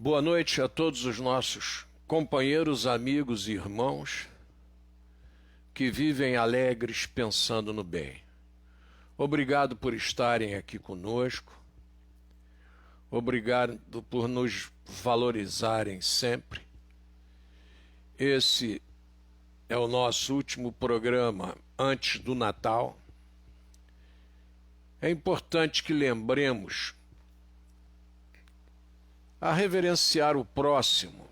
Boa noite a todos os nossos companheiros, amigos e irmãos que vivem alegres pensando no bem. Obrigado por estarem aqui conosco. Obrigado por nos valorizarem sempre. Esse é o nosso último programa antes do Natal. É importante que lembremos a reverenciar o próximo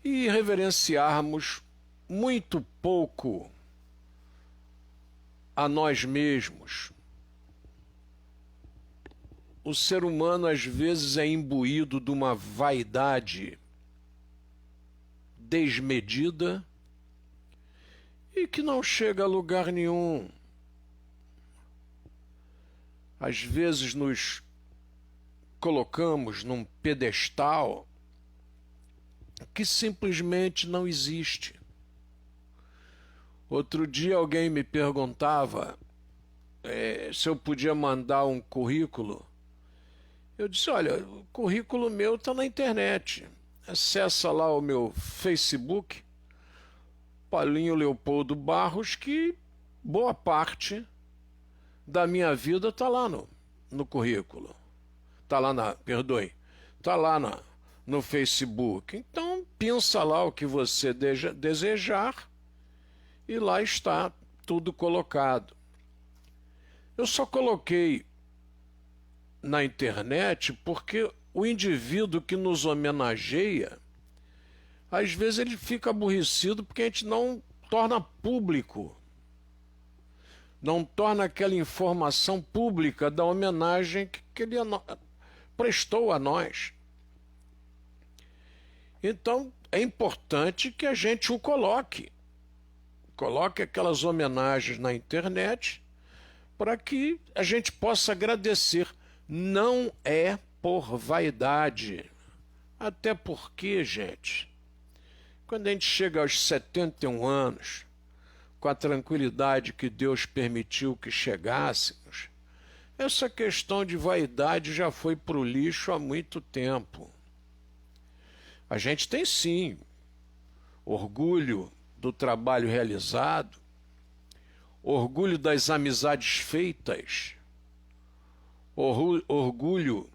e reverenciarmos muito pouco a nós mesmos. O ser humano às vezes é imbuído de uma vaidade desmedida e que não chega a lugar nenhum. Às vezes nos colocamos num pedestal que simplesmente não existe. Outro dia alguém me perguntava se eu podia mandar um currículo. Eu disse, olha, o currículo meu está na internet. Acessa lá o meu Facebook, Paulinho Leopoldo Barros, que boa parte da minha vida está lá no currículo. Está lá no Facebook. Então, pensa lá o que você desejar e lá está tudo colocado. Eu só coloquei na internet porque o indivíduo que nos homenageia, às vezes ele fica aborrecido porque a gente não torna público, não torna aquela informação pública da homenagem que ele prestou a nós. Então, é importante que a gente o coloque aquelas homenagens na internet para que a gente possa agradecer. Não é por vaidade. Até porque, gente, quando a gente chega aos 71 anos, com a tranquilidade que Deus permitiu que chegássemos, essa questão de vaidade já foi para o lixo há muito tempo. A gente tem sim orgulho do trabalho realizado, orgulho das amizades feitas, orgulho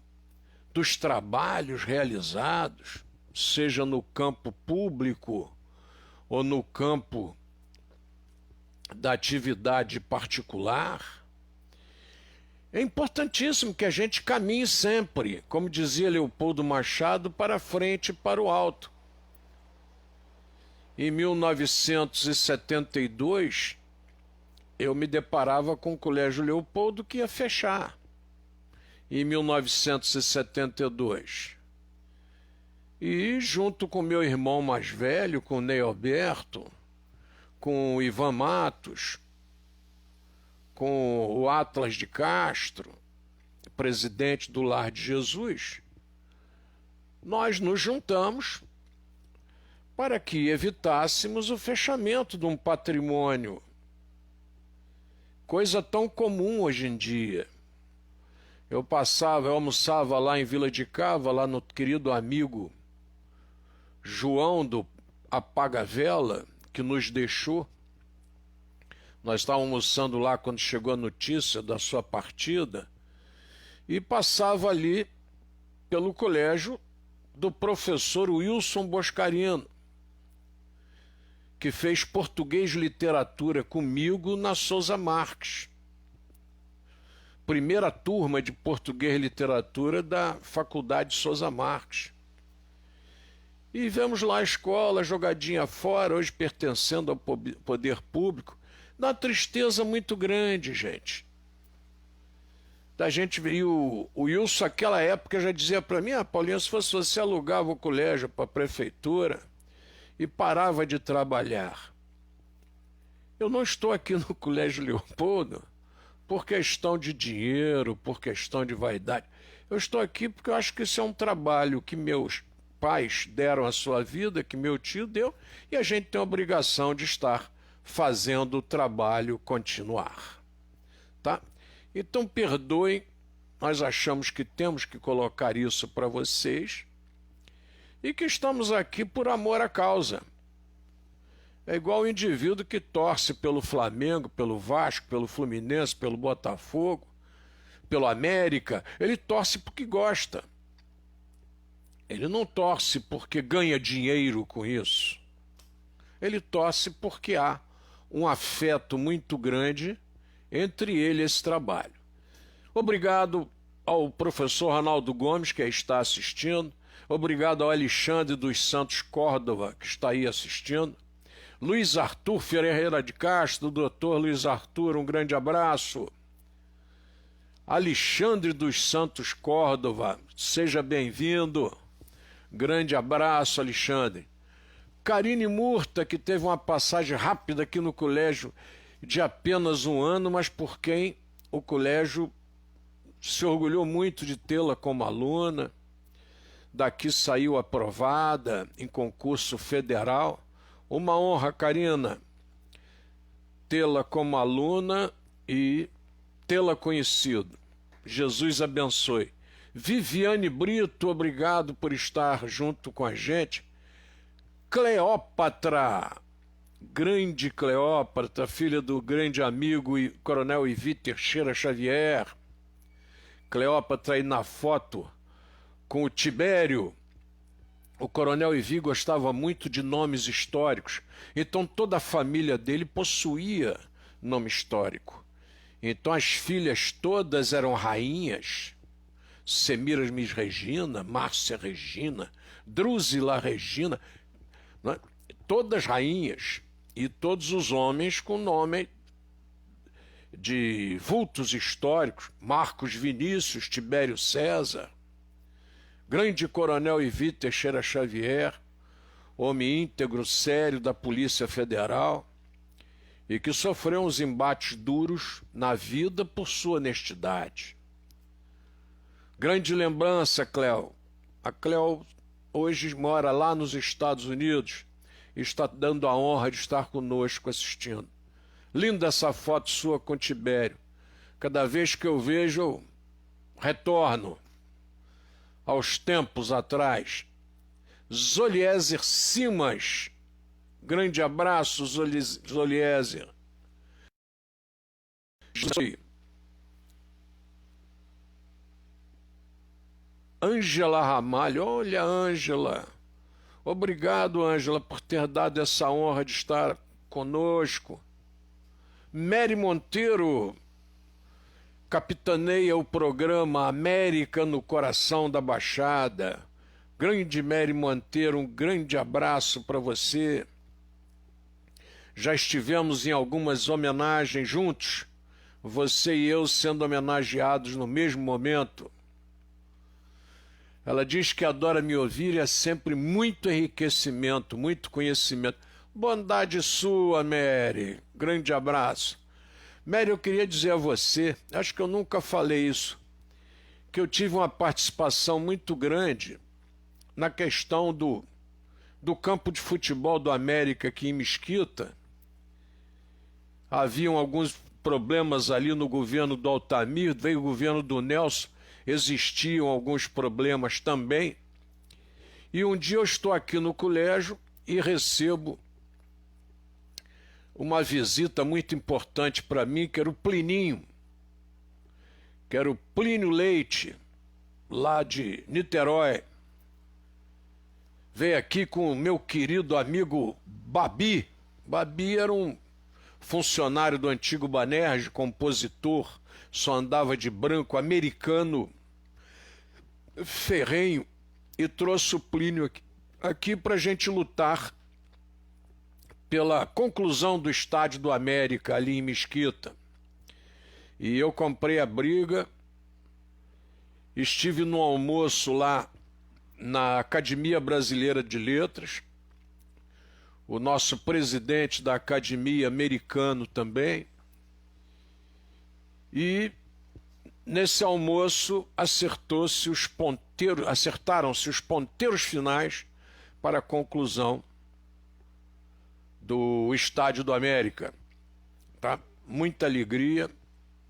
dos trabalhos realizados, seja no campo público ou no campo da atividade particular. É importantíssimo que a gente caminhe sempre, como dizia Leopoldo Machado, para frente e para o alto. Em 1972, eu me deparava com o Colégio Leopoldo que ia fechar. Em 1972. E junto com meu irmão mais velho, com o Ney Alberto, com o Ivan Matos, com o Atlas de Castro, presidente do Lar de Jesus, nós nos juntamos para que evitássemos o fechamento de um patrimônio, coisa tão comum hoje em dia. Eu almoçava lá em Vila de Cava, lá no querido amigo João do Apaga Vela, que nos deixou. Nós estávamos almoçando lá quando chegou a notícia da sua partida e passava ali pelo colégio do professor Wilson Boscarino, que fez português literatura comigo na Souza Marques. Primeira turma de português literatura da Faculdade Souza Marques. E vemos lá a escola, jogadinha fora, hoje pertencendo ao poder público. Dá uma tristeza muito grande, gente. Da gente ver o Wilson, naquela época, já dizia para mim, Paulinho, se fosse você alugava o colégio para a prefeitura e parava de trabalhar. Eu não estou aqui no Colégio Leopoldo por questão de dinheiro, por questão de vaidade. Eu estou aqui porque eu acho que isso é um trabalho que meus pais deram a sua vida, que meu tio deu, e a gente tem a obrigação de estar fazendo o trabalho continuar. Tá? Então perdoem nós achamos que temos que colocar isso para vocês e que estamos aqui por amor à causa. É igual o indivíduo que torce pelo Flamengo, pelo Vasco, pelo Fluminense, pelo Botafogo, pelo América. Ele torce porque gosta. Ele não torce porque ganha dinheiro com isso. Ele torce porque há um afeto muito grande entre ele e esse trabalho. Obrigado ao professor Ronaldo Gomes, que está assistindo. Obrigado ao Alexandre dos Santos Córdova, que está aí assistindo. Luiz Arthur Ferreira de Castro, doutor Luiz Arthur, um grande abraço. Alexandre dos Santos Córdova, seja bem-vindo. Grande abraço, Alexandre. Karine Murta, que teve uma passagem rápida aqui no colégio de apenas 1 ano, mas por quem o colégio se orgulhou muito de tê-la como aluna. Daqui saiu aprovada em concurso federal. Uma honra, Karina, tê-la como aluna e tê-la conhecido. Jesus abençoe. Viviane Brito, obrigado por estar junto com a gente. Cleópatra, grande Cleópatra, filha do grande amigo e coronel Ivi Teixeira Xavier. Cleópatra aí na foto com o Tibério. O coronel Ivi gostava muito de nomes históricos, então toda a família dele possuía nome histórico. Então as filhas todas eram rainhas. Semiramis Regina, Márcia Regina, Drúzila Regina, né? Todas rainhas, e todos os homens com nome de vultos históricos, Marcos Vinícius, Tibério César, grande coronel Ivi Teixeira Xavier, homem íntegro, sério da Polícia Federal, e que sofreu uns embates duros na vida por sua honestidade. Grande lembrança, Cléo. A Cléo hoje mora lá nos Estados Unidos e está dando a honra de estar conosco assistindo. Linda essa foto sua com Tibério. Cada vez que eu vejo, eu retorno aos tempos atrás. Zoliezer Simas. Grande abraço, Zoliezer. Ângela Ramalho, olha, Ângela. Obrigado, Ângela, por ter dado essa honra de estar conosco. Mary Monteiro capitaneia o programa América no Coração da Baixada. Grande Mary Monteiro, um grande abraço para você. Já estivemos em algumas homenagens juntos, você e eu sendo homenageados no mesmo momento. Ela diz que adora me ouvir e é sempre muito enriquecimento, muito conhecimento. Bondade sua, Mary. Grande abraço. Mary, eu queria dizer a você, acho que eu nunca falei isso, que eu tive uma participação muito grande na questão do campo de futebol do América aqui em Mesquita. Haviam alguns problemas ali no governo do Altamir, veio o governo do Nelson, existiam alguns problemas também. E um dia eu estou aqui no colégio e recebo uma visita muito importante para mim, que era o Plininho, que era o Plínio Leite, lá de Niterói. Veio aqui com o meu querido amigo Babi. Babi era um funcionário do antigo Banerj, compositor, só andava de branco, americano, ferrenho, e trouxe o Plínio aqui para a gente lutar pela conclusão do Estádio do América ali em Mesquita. E eu comprei a briga, estive no almoço lá na Academia Brasileira de Letras, o nosso presidente da Academia americano também, e nesse almoço acertaram-se os ponteiros finais para a conclusão do Estádio do América. Tá? Muita alegria,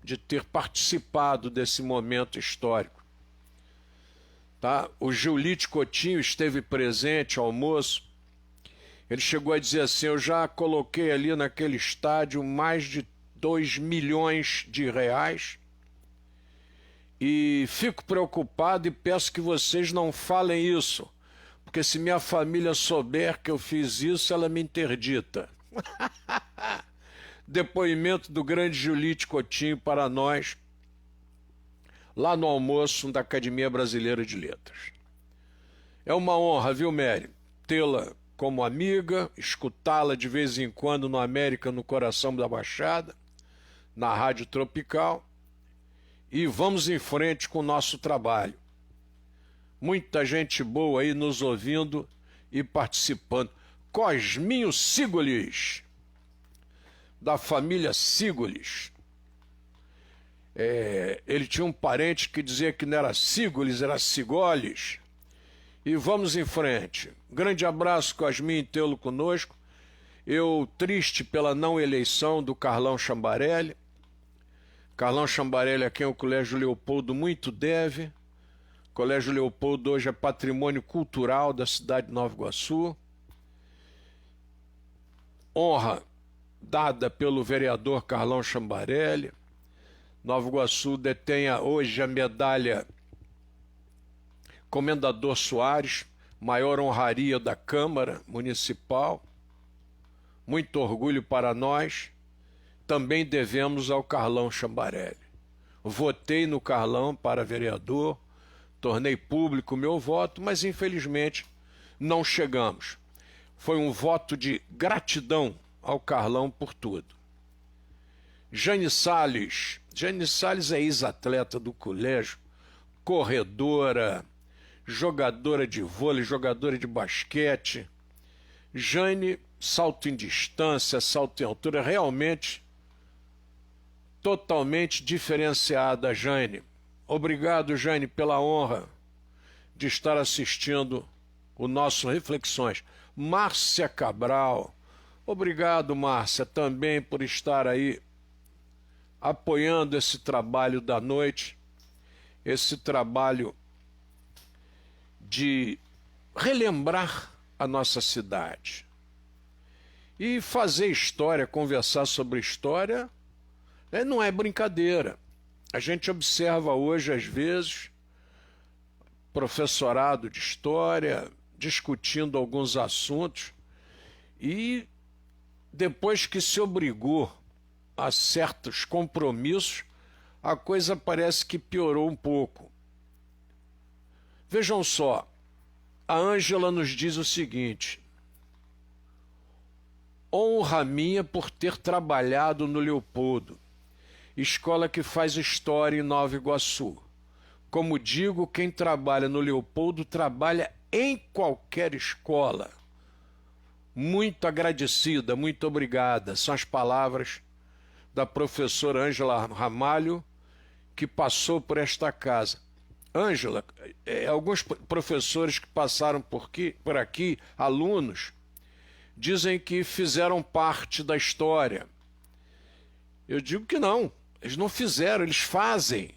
de ter participado desse momento histórico. Tá? O Giulite Coutinho esteve presente ao almoço. Ele chegou a dizer assim: eu já coloquei ali naquele estádio mais de 2 milhões de reais e fico preocupado e peço que vocês não falem isso, porque se minha família souber que eu fiz isso, ela me interdita. Depoimento do grande Giulite Coutinho para nós, lá no almoço da Academia Brasileira de Letras. É uma honra, viu, Mary, tê-la como amiga, escutá-la de vez em quando no América no Coração da Baixada, na Rádio Tropical, e vamos em frente com o nosso trabalho. Muita gente boa aí nos ouvindo e participando. Cosminho Sigolis, da família Sigolis. Ele tinha um parente que dizia que não era Sigolis, era Sigolis. E vamos em frente. Grande abraço, Cosminho, tê-lo conosco. Eu triste pela não eleição do Carlão Chambarelli. Carlão Chambarelli, a quem o Colégio Leopoldo muito deve. O Colégio Leopoldo hoje é patrimônio cultural da cidade de Nova Iguaçu. Honra dada pelo vereador Carlão Chambarelli. Nova Iguaçu detém hoje a medalha Comendador Soares, maior honraria da Câmara Municipal. Muito orgulho para nós. Também devemos ao Carlão Chambarelli. Votei no Carlão para vereador, tornei público o meu voto, mas infelizmente não chegamos. Foi um voto de gratidão ao Carlão por tudo. Jane Salles. Jane Salles é ex-atleta do colégio, corredora, jogadora de vôlei, jogadora de basquete. Jane, salto em distância, salto em altura, realmente totalmente diferenciada, Jane. Obrigado, Jane, pela honra de estar assistindo o nosso Reflexões. Márcia Cabral, obrigado, Márcia, também por estar aí apoiando esse trabalho da noite, esse trabalho de relembrar a nossa cidade. E fazer história, conversar sobre história, não é brincadeira. A gente observa hoje, às vezes, professorado de história discutindo alguns assuntos e depois que se obrigou a certos compromissos, a coisa parece que piorou um pouco. Vejam só, a Ângela nos diz o seguinte: honra minha por ter trabalhado no Leopoldo, escola que faz história em Nova Iguaçu. Como digo, quem trabalha no Leopoldo trabalha em qualquer escola. Muito agradecida, muito obrigada. São as palavras da professora Ângela Ramalho, que passou por esta casa. Ângela, alguns professores que passaram por aqui, alunos, dizem que fizeram parte da história. Eu digo que não, eles não fizeram, eles fazem.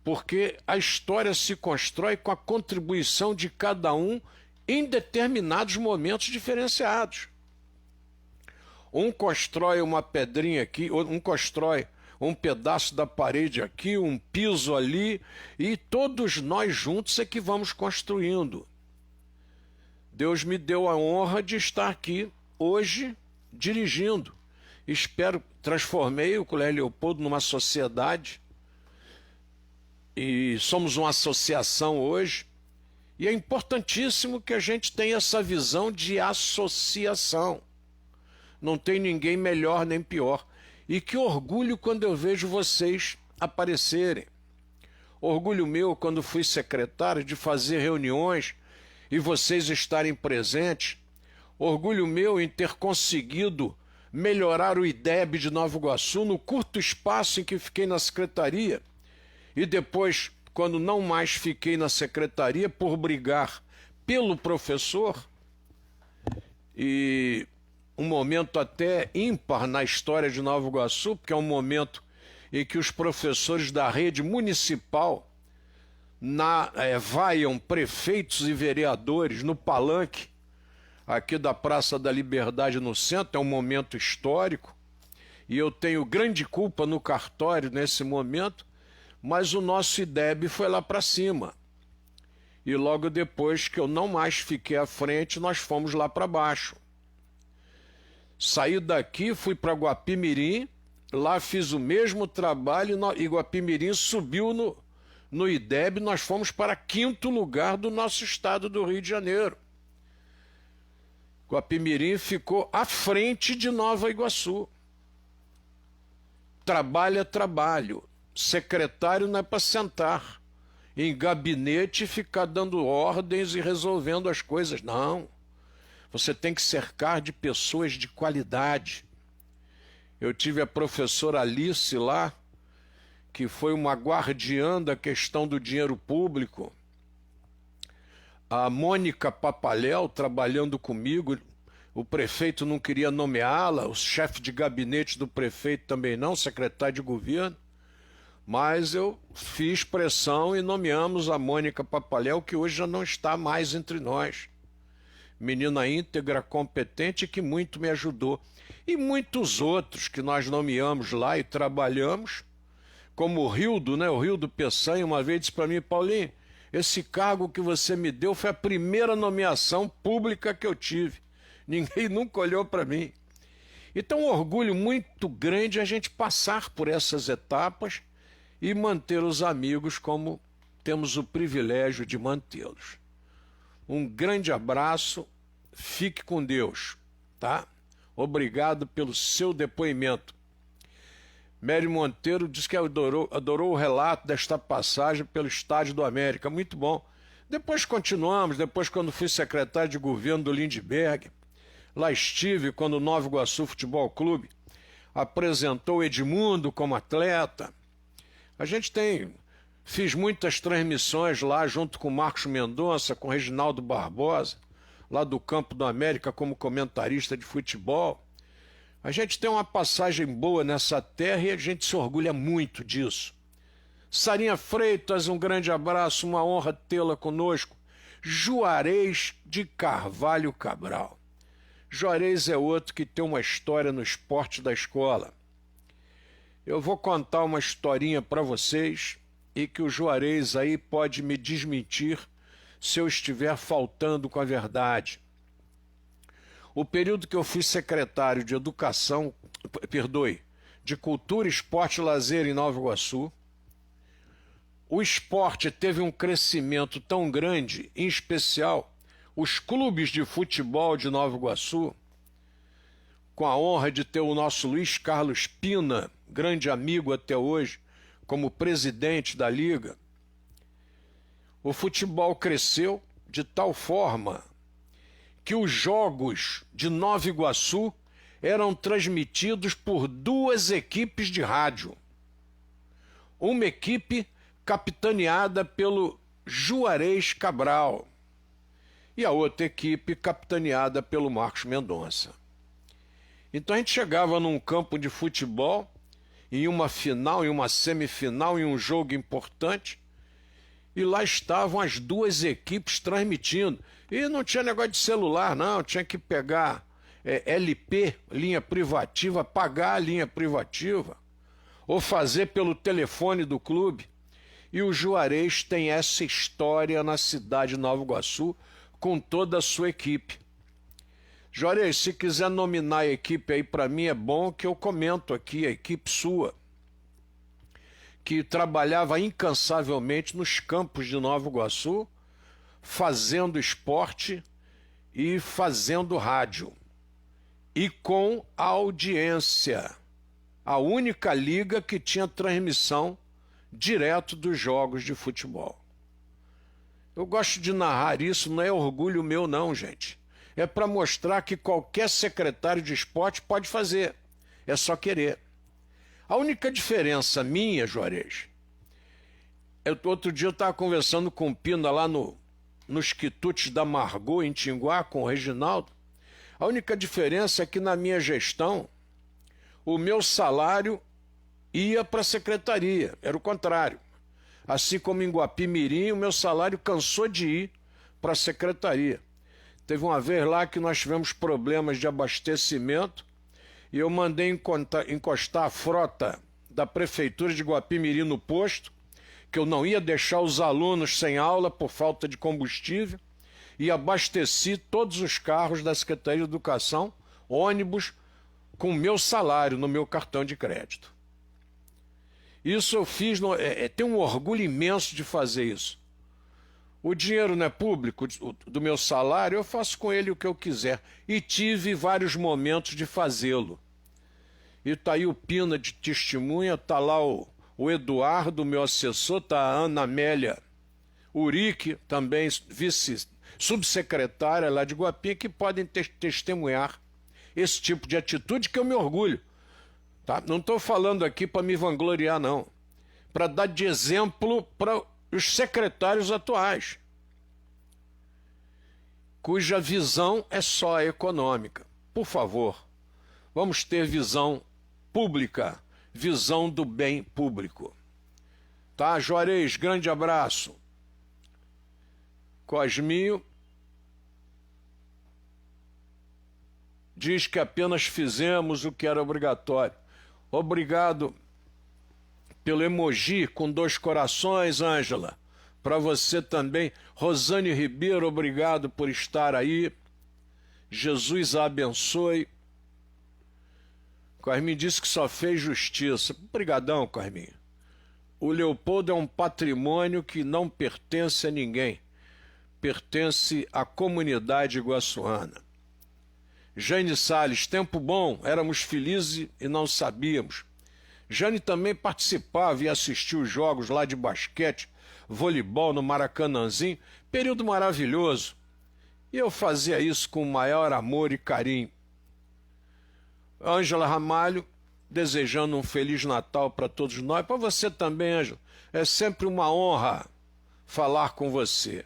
Porque a história se constrói com a contribuição de cada um em determinados momentos diferenciados. Um constrói uma pedrinha aqui, um constrói um pedaço da parede aqui, um piso ali, e todos nós juntos é que vamos construindo. Deus me deu a honra de estar aqui hoje dirigindo. Transformei o Colégio Leopoldo numa sociedade, e somos uma associação hoje, e é importantíssimo que a gente tenha essa visão de associação. Não tem ninguém melhor nem pior. E que orgulho quando eu vejo vocês aparecerem. Orgulho meu quando fui secretário de fazer reuniões e vocês estarem presentes. Orgulho meu em ter conseguido melhorar o IDEB de Nova Iguaçu no curto espaço em que fiquei na secretaria. E depois, quando não mais fiquei na secretaria, por brigar pelo professor, e um momento até ímpar na história de Nova Iguaçu, porque é um momento em que os professores da rede municipal vaiam prefeitos e vereadores no palanque aqui da Praça da Liberdade no centro. É um momento histórico e eu tenho grande culpa no cartório nesse momento, mas o nosso IDEB foi lá para cima. E logo depois que eu não mais fiquei à frente, nós fomos lá para baixo. Saí daqui, fui para Guapimirim, lá fiz o mesmo trabalho e Guapimirim subiu no IDEB, nós fomos para 5º lugar do nosso estado do Rio de Janeiro. Guapimirim ficou à frente de Nova Iguaçu. Trabalho é trabalho. Secretário não é para sentar em gabinete e ficar dando ordens e resolvendo as coisas. Não. Você tem que cercar de pessoas de qualidade. Eu tive a professora Alice lá, que foi uma guardiã da questão do dinheiro público. A Mônica Papaléu trabalhando comigo, o prefeito não queria nomeá-la, o chefe de gabinete do prefeito também não, secretário de governo, mas eu fiz pressão e nomeamos a Mônica Papaléu, que hoje já não está mais entre nós. Menina íntegra, competente, que muito me ajudou. E muitos outros que nós nomeamos lá e trabalhamos, como o Rildo, né? O Rildo Peçanha uma vez disse para mim: Paulinho, esse cargo que você me deu foi a primeira nomeação pública que eu tive. Ninguém nunca olhou para mim. Então, um orgulho muito grande a gente passar por essas etapas e manter os amigos como temos o privilégio de mantê-los. Um grande abraço, fique com Deus, tá? Obrigado pelo seu depoimento. Mary Monteiro diz que adorou o relato desta passagem pelo Estádio do América. Muito bom. Depois continuamos, depois quando fui secretário de governo do Lindbergh, lá estive quando o Nova Iguaçu Futebol Clube apresentou Edmundo como atleta. A gente fiz muitas transmissões lá junto com Marcos Mendonça, com Reginaldo Barbosa, lá do Campo do América como comentarista de futebol. A gente tem uma passagem boa nessa terra e a gente se orgulha muito disso. Sarinha Freitas, um grande abraço, uma honra tê-la conosco. Juarez de Carvalho Cabral. Juarez é outro que tem uma história no esporte da escola. Eu vou contar uma historinha para vocês e que o Juarez aí pode me desmentir se eu estiver faltando com a verdade. O período que eu fui secretário de de Cultura, Esporte e Lazer em Nova Iguaçu, o esporte teve um crescimento tão grande, em especial os clubes de futebol de Nova Iguaçu, com a honra de ter o nosso Luiz Carlos Pina, grande amigo até hoje, como presidente da Liga. O futebol cresceu de tal forma que os jogos de Nova Iguaçu eram transmitidos por 2 equipes de rádio. Uma equipe capitaneada pelo Juarez Cabral e a outra equipe capitaneada pelo Marcos Mendonça. Então a gente chegava num campo de futebol, em uma final, em uma semifinal, em um jogo importante, e lá estavam as 2 equipes transmitindo. E não tinha negócio de celular, não, tinha que pegar LP, linha privativa, pagar a linha privativa, ou fazer pelo telefone do clube. E o Juarez tem essa história na cidade de Nova Iguaçu, com toda a sua equipe. Juarez, se quiser nominar a equipe aí para mim, é bom que eu comento aqui, a equipe sua, que trabalhava incansavelmente nos campos de Nova Iguaçu, fazendo esporte e fazendo rádio. E com a audiência. A única liga que tinha transmissão direto dos jogos de futebol. Eu gosto de narrar isso, não é orgulho meu não, gente. É para mostrar que qualquer secretário de esporte pode fazer. É só querer. A única diferença minha, Juarez, outro dia eu estava conversando com o Pina lá nos quitutes da Margot, em Tinguá, com o Reginaldo. A única diferença é que na minha gestão, o meu salário ia para a secretaria, era o contrário. Assim como em Guapimirim, o meu salário cansou de ir para a secretaria. Teve uma vez lá que nós tivemos problemas de abastecimento e eu mandei encostar a frota da prefeitura de Guapimirim no posto, que eu não ia deixar os alunos sem aula por falta de combustível, e abasteci todos os carros da Secretaria de Educação, ônibus, com o meu salário no meu cartão de crédito. Isso eu fiz, tenho um orgulho imenso de fazer isso. O dinheiro não é público do meu salário, eu faço com ele o que eu quiser. E tive vários momentos de fazê-lo. E está aí o Pina de testemunha, está lá o Eduardo, meu assessor, está a Ana Amélia Urique, também vice-subsecretária lá de Guapim, que podem testemunhar esse tipo de atitude que eu me orgulho. Tá? Não estou falando aqui para me vangloriar, não. Para dar de exemplo para os secretários atuais, cuja visão é só econômica. Por favor, vamos ter visão pública, visão do bem público. Tá, Juarez, grande abraço. Cosminho diz que apenas fizemos o que era obrigatório. Obrigado pelo emoji com 2 corações, Ângela. Para você também. Rosane Ribeiro, obrigado por estar aí. Jesus a abençoe. Carminho disse que só fez justiça. Obrigadão, Carminho. O Leopoldo é um patrimônio que não pertence a ninguém. Pertence à comunidade iguaçuana. Jane Salles, tempo bom, éramos felizes e não sabíamos. Jane também participava e assistia os jogos lá de basquete, voleibol no Maracanãzinho, período maravilhoso. E eu fazia isso com o maior amor e carinho. Ângela Ramalho, desejando um Feliz Natal para todos nós. Para você também, Ângela. É sempre uma honra falar com você.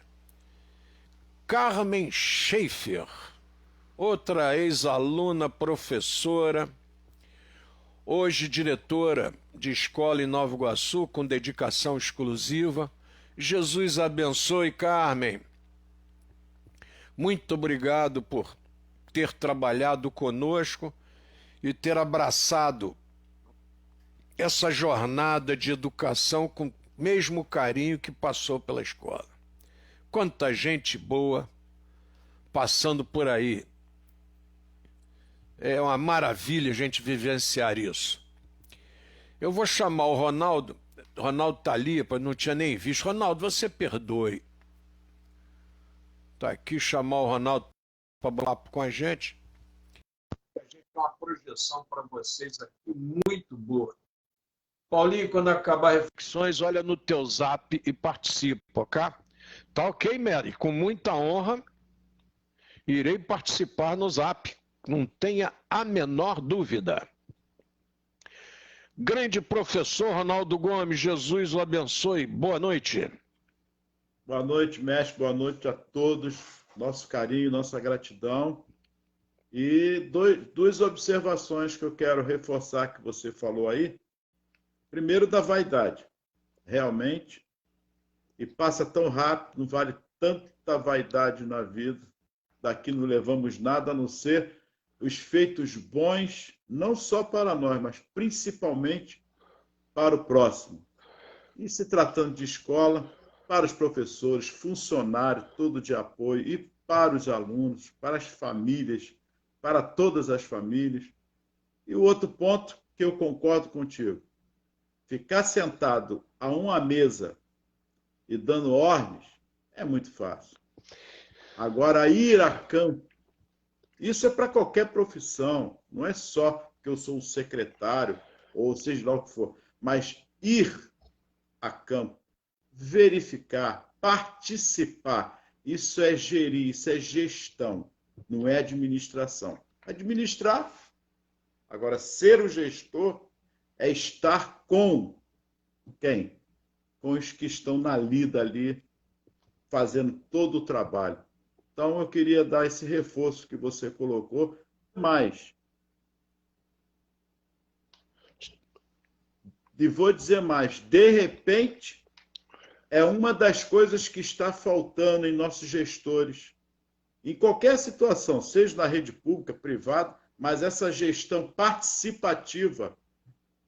Carmen Schaefer, outra ex-aluna, professora, hoje diretora de escola em Nova Iguaçu, com dedicação exclusiva. Jesus abençoe, Carmen. Muito obrigado por ter trabalhado conosco e ter abraçado essa jornada de educação com o mesmo carinho que passou pela escola. Quanta gente boa passando por aí. É uma maravilha a gente vivenciar isso. Eu vou chamar o Ronaldo. Ronaldo está ali, não tinha nem visto. Ronaldo, você perdoe. Está aqui, chamar o Ronaldo para falar com a gente. A gente tem uma projeção para vocês aqui muito boa. Paulinho, quando acabar as reflexões, olha no teu zap e participa, ok? Tá ok, Mary? Com muita honra, irei participar no zap. Não tenha a menor dúvida. Grande professor Ronaldo Gomes, Jesus o abençoe. Boa noite. Boa noite, mestre. Boa noite a todos. Nosso carinho, nossa gratidão. E duas observações que eu quero reforçar que você falou aí. Primeiro, da vaidade. Realmente, e passa tão rápido, não vale tanta vaidade na vida. Daqui não levamos nada a não ser os feitos bons, não só para nós, mas principalmente para o próximo. E se tratando de escola, para os professores, funcionários, tudo de apoio, e para os alunos, para as famílias, para todas as famílias. E o outro ponto que eu concordo contigo, ficar sentado a uma mesa e dando ordens é muito fácil. Agora, ir a campo, isso é para qualquer profissão, não é só que eu sou um secretário, ou seja lá o que for, mas ir a campo, verificar, participar, isso é gerir, isso é gestão, não é administração. Administrar, agora ser o gestor é estar com quem? Com os que estão na lida ali, fazendo todo o trabalho. Então, eu queria dar esse reforço que você colocou, mas E vou dizer mais, de repente, é uma das coisas que está faltando em nossos gestores. Em qualquer situação, seja na rede pública, privada, mas essa gestão participativa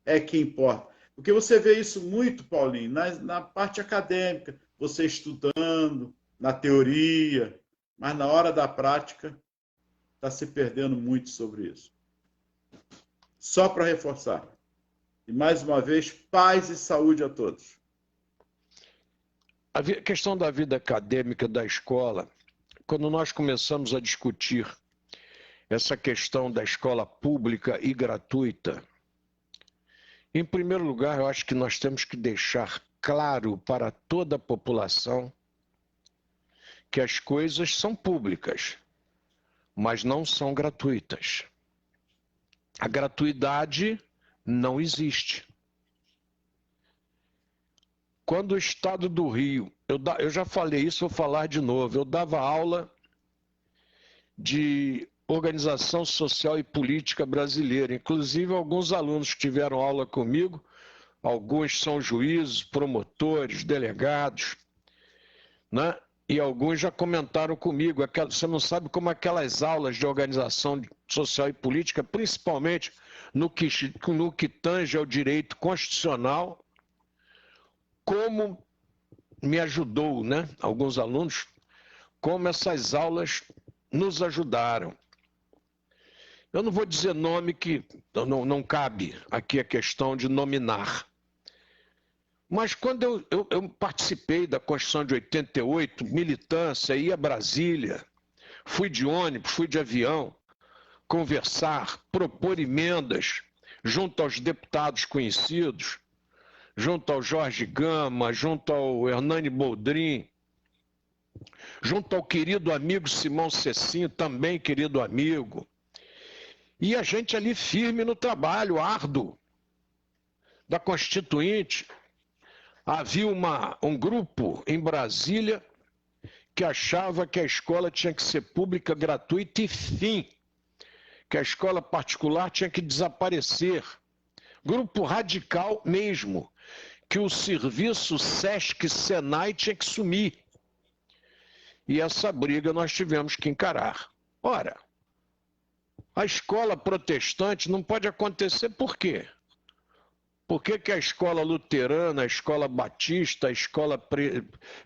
é que importa. Porque você vê isso muito, Paulinho, na parte acadêmica, você estudando, na teoria, mas na hora da prática está se perdendo muito sobre isso. Só para reforçar. E mais uma vez, paz e saúde a todos. A questão da vida acadêmica da escola, quando nós começamos a discutir essa questão da escola pública e gratuita, em primeiro lugar, eu acho que nós temos que deixar claro para toda a população que as coisas são públicas, mas não são gratuitas. A gratuidade não existe. Quando o Estado do Rio, eu já falei isso, vou falar de novo, eu dava aula de organização social e política brasileira, inclusive alguns alunos que tiveram aula comigo, alguns são juízes, promotores, delegados, né? E alguns já comentaram comigo, você não sabe como aquelas aulas de organização social e política, principalmente no que tange ao direito constitucional, como me ajudou, né? Alguns alunos, como essas aulas nos ajudaram. Eu não vou dizer nome que não cabe aqui a questão de nominar. Mas quando eu participei da Constituição de 88, militância, ia a Brasília, fui de ônibus, fui de avião, conversar, propor emendas junto aos deputados conhecidos, junto ao Jorge Gama, junto ao Hernani Boldrin, junto ao querido amigo Simão Cecinho, também querido amigo. E a gente ali firme no trabalho árduo da Constituinte. Havia um grupo em Brasília que achava que a escola tinha que ser pública, gratuita e fim, que a escola particular tinha que desaparecer. Grupo radical mesmo, que o serviço SESC-SENAI tinha que sumir. E essa briga nós tivemos que encarar. Ora, a escola protestante não pode acontecer por quê? Por que a escola luterana, a escola batista, a escola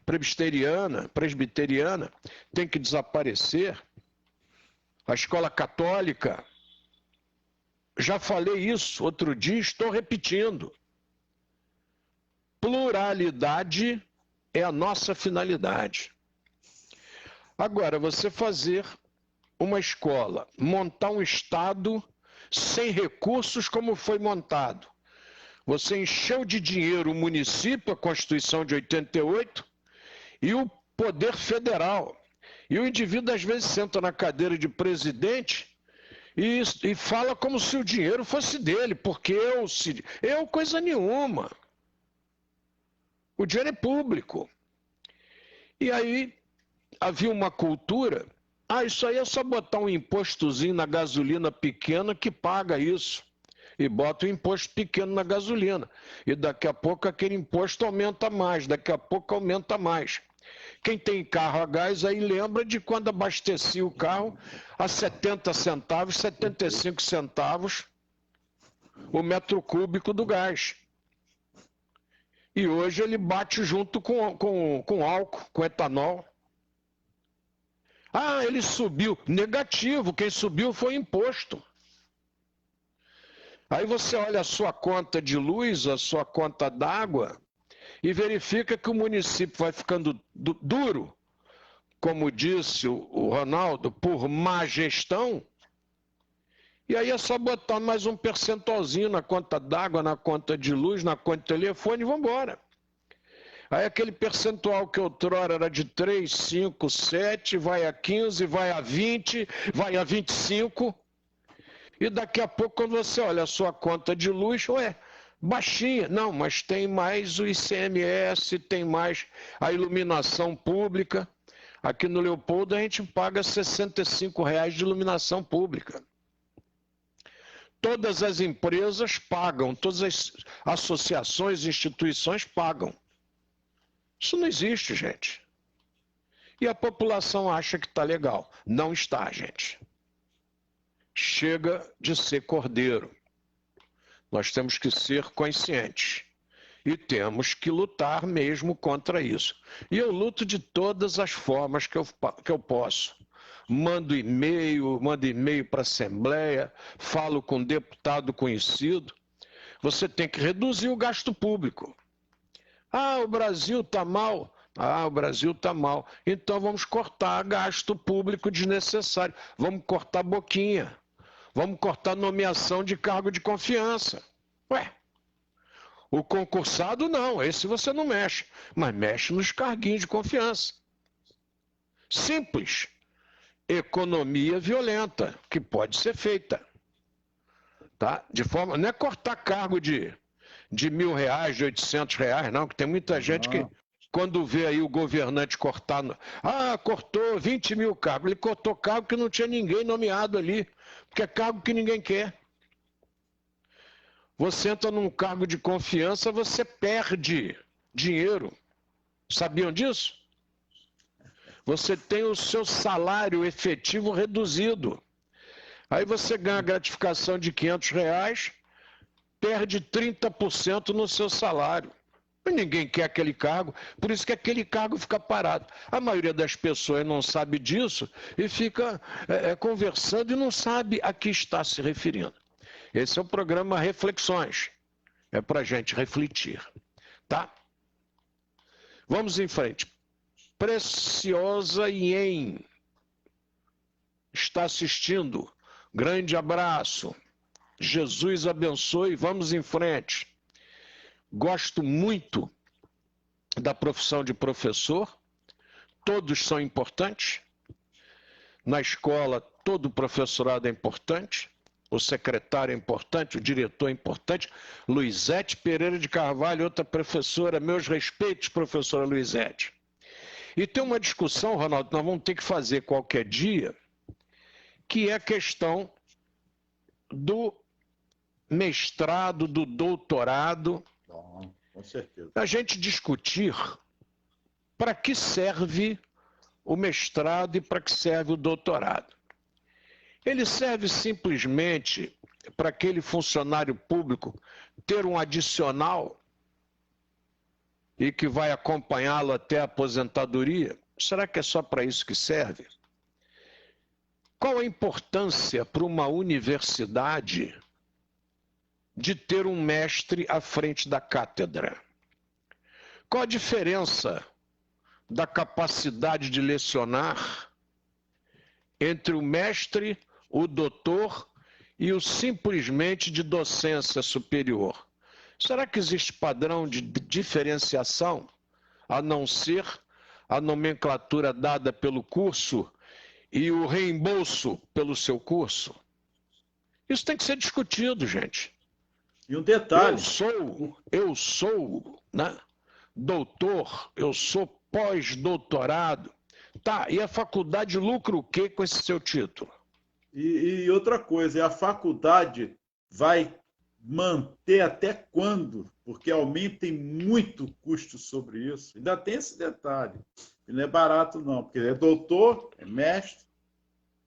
presbiteriana tem que desaparecer? A escola católica? Já falei isso outro dia, estou repetindo. Pluralidade é a nossa finalidade. Agora, você fazer uma escola, montar um Estado sem recursos como foi montado. Você encheu de dinheiro o município, a Constituição de 88, e o poder federal. E o indivíduo às vezes senta na cadeira de presidente e fala como se o dinheiro fosse dele, porque eu coisa nenhuma. O dinheiro é público. E aí havia uma cultura, isso aí é só botar um impostozinho na gasolina pequena que paga isso. E bota um imposto pequeno na gasolina. E daqui a pouco aquele imposto aumenta mais, daqui a pouco aumenta mais. Quem tem carro a gás aí lembra de quando abastecia o carro a 70 centavos, 75 centavos o metro cúbico do gás. E hoje ele bate junto com álcool, com etanol. Ele subiu. Negativo, quem subiu foi o imposto. Aí você olha a sua conta de luz, a sua conta d'água, e verifica que o município vai ficando duro, como disse o Ronaldo, por má gestão. E aí é só botar mais um percentualzinho na conta d'água, na conta de luz, na conta de telefone e vamos embora. Aí aquele percentual que outrora era de 3, 5, 7, vai a 15, vai a 20, vai a 25. E daqui a pouco, quando você olha a sua conta de luz, baixinha. Não, mas tem mais o ICMS, tem mais a iluminação pública. Aqui no Leopoldo a gente paga R$ 65 de iluminação pública. Todas as empresas pagam, todas as associações, instituições pagam. Isso não existe, gente. E a população acha que está legal. Não está, gente. Chega de ser cordeiro. Nós temos que ser conscientes. E temos que lutar mesmo contra isso. E eu luto de todas as formas que eu posso. Mando e-mail para a Assembleia, falo com deputado conhecido. Você tem que reduzir o gasto público. Ah, o Brasil está mal. Ah, o Brasil está mal. Então vamos cortar gasto público desnecessário. Vamos cortar boquinha. Vamos cortar nomeação de cargo de confiança. Ué, o concursado não, esse você não mexe. Mas mexe nos carguinhos de confiança. Simples. Economia violenta, que pode ser feita. Tá? De forma, não é cortar cargo de R$1.000, de R$800, não, que tem muita gente que, quando vê aí o governante cortar, cortou 20 mil cargos, ele cortou cargo que não tinha ninguém nomeado ali, porque é cargo que ninguém quer. Você entra num cargo de confiança, você perde dinheiro. Sabiam disso? Você tem o seu salário efetivo reduzido. Aí você ganha a gratificação de R$500, perde 30% no seu salário. Ninguém quer aquele cargo, por isso que aquele cargo fica parado. A maioria das pessoas não sabe disso e fica conversando e não sabe a que está se referindo. Esse é o programa Reflexões. É para a gente refletir. Tá? Vamos em frente. Preciosa Ien está assistindo. Grande abraço. Jesus abençoe. Vamos em frente. Gosto muito da profissão de professor. Todos são importantes. Na escola, todo professorado é importante. O secretário é importante, o diretor é importante. Luizete Pereira de Carvalho, outra professora. Meus respeitos, professora Luizete. E tem uma discussão, Ronaldo, nós vamos ter que fazer qualquer dia, que é a questão do mestrado, do doutorado. Com certeza. A gente discutir para que serve o mestrado e para que serve o doutorado. Ele serve simplesmente para aquele funcionário público ter um adicional e que vai acompanhá-lo até a aposentadoria? Será que é só para isso que serve? Qual a importância para uma universidade de ter um mestre à frente da cátedra? Qual a diferença da capacidade de lecionar entre o mestre, o doutor e o simplesmente de docência superior? Será que existe padrão de diferenciação, a não ser a nomenclatura dada pelo curso e o reembolso pelo seu curso? Isso tem que ser discutido, gente. E um detalhe. Eu sou, né, doutor, eu sou pós-doutorado. Tá, e a faculdade lucra o quê com esse seu título? E outra coisa, a faculdade vai manter até quando? Porque aumenta muito custo sobre isso. Ainda tem esse detalhe. E não é barato, não, porque é doutor, é mestre,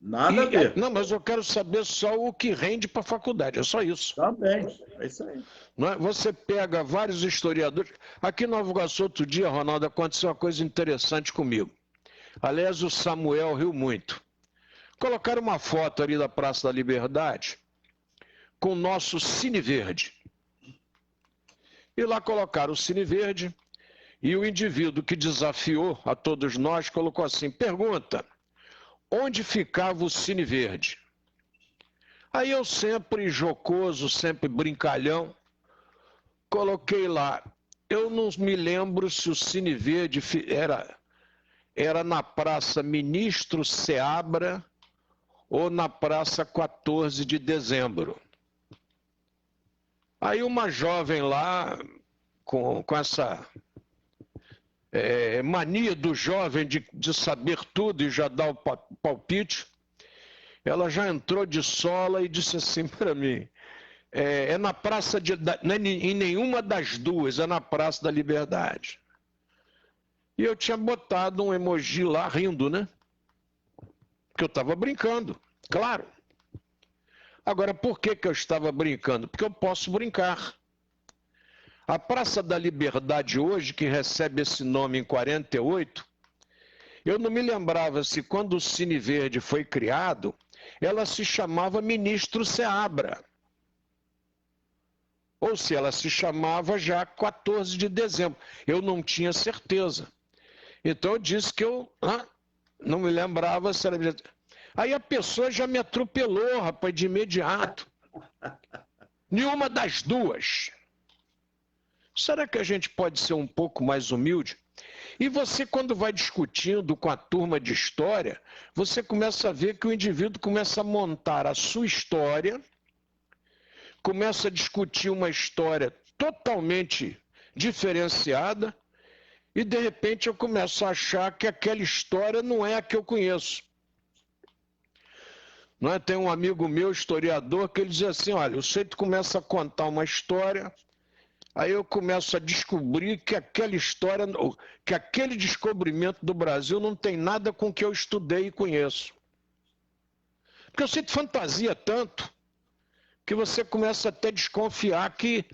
nada a ver. Não, mas eu quero saber só o que rende para a faculdade, é só isso. Também, é isso aí. Não é? Você pega vários historiadores. Aqui em Nova Iguaçu, outro dia, Ronaldo, aconteceu uma coisa interessante comigo. Aliás, o Samuel riu muito. Colocaram uma foto ali da Praça da Liberdade com o nosso Cine Verde. E lá colocaram o Cine Verde e o indivíduo que desafiou a todos nós colocou assim, pergunta, onde ficava o Cine Verde? Aí eu sempre jocoso, sempre brincalhão, coloquei lá, eu não me lembro se o Cine Verde era na Praça Ministro Seabra ou na Praça 14 de Dezembro. Aí uma jovem lá, com essa mania do jovem de saber tudo e já dar o palpite, ela já entrou de sola e disse assim para mim, é na Praça não é em nenhuma das duas, é na Praça da Liberdade. E eu tinha botado um emoji lá rindo, né? Porque eu estava brincando, claro. Agora, por que eu estava brincando? Porque eu posso brincar. A Praça da Liberdade hoje, que recebe esse nome em 48, eu não me lembrava se quando o Cine Verde foi criado, ela se chamava Ministro Seabra. Ou se ela se chamava já 14 de dezembro. Eu não tinha certeza. Então eu disse que eu não me lembrava se era... Aí a pessoa já me atropelou, rapaz, de imediato. Nenhuma das duas. Será que a gente pode ser um pouco mais humilde? E você, quando vai discutindo com a turma de história, você começa a ver que o indivíduo começa a montar a sua história, começa a discutir uma história totalmente diferenciada, e de repente eu começo a achar que aquela história não é a que eu conheço. Não é? Tem um amigo meu, historiador, que ele diz assim, olha, o sujeito começa a contar uma história, aí eu começo a descobrir que aquela história, que aquele descobrimento do Brasil não tem nada com o que eu estudei e conheço. Porque o sujeito fantasia tanto que você começa até a desconfiar que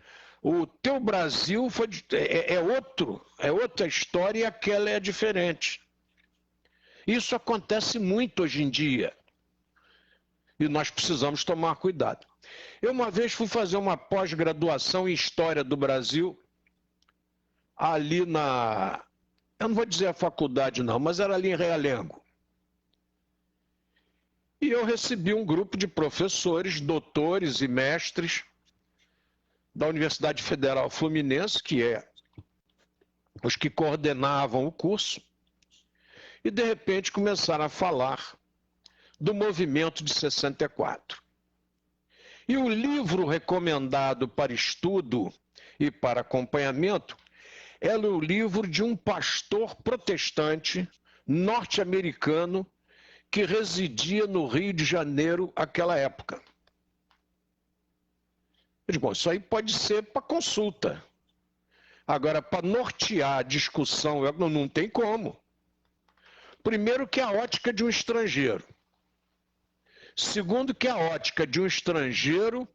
o teu Brasil é outra história e aquela é diferente. Isso acontece muito hoje em dia. E nós precisamos tomar cuidado. Eu uma vez fui fazer uma pós-graduação em História do Brasil, ali eu não vou dizer a faculdade não, mas era ali em Realengo. E eu recebi um grupo de professores, doutores e mestres da Universidade Federal Fluminense, que é os que coordenavam o curso, e de repente começaram a falar do movimento de 64. E o livro recomendado para estudo e para acompanhamento era o livro de um pastor protestante norte-americano que residia no Rio de Janeiro naquela época. Eu digo, bom, isso aí pode ser para consulta. Agora, para nortear a discussão, não tem como. Primeiro que a ótica de um estrangeiro. Segundo que a ótica de um estrangeiro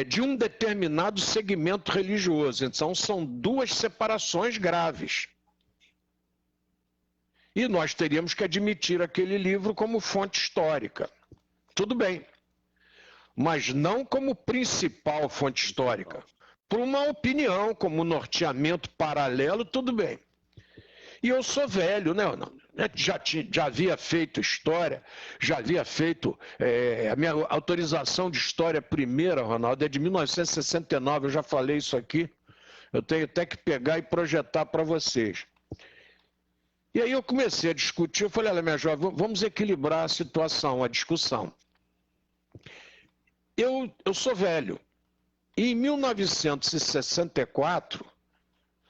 de um determinado segmento religioso. Então, são duas separações graves. E nós teríamos que admitir aquele livro como fonte histórica. Tudo bem. Mas não como principal fonte histórica. Por uma opinião, como norteamento paralelo, tudo bem. E eu sou velho, né? Já havia feito história, já havia feito... a minha autorização de história primeira, Ronaldo, é de 1969, eu já falei isso aqui. Eu tenho até que pegar e projetar para vocês. E aí eu comecei a discutir, eu falei, olha, minha jovem, vamos equilibrar a situação, a discussão. Eu sou velho. E em 1964...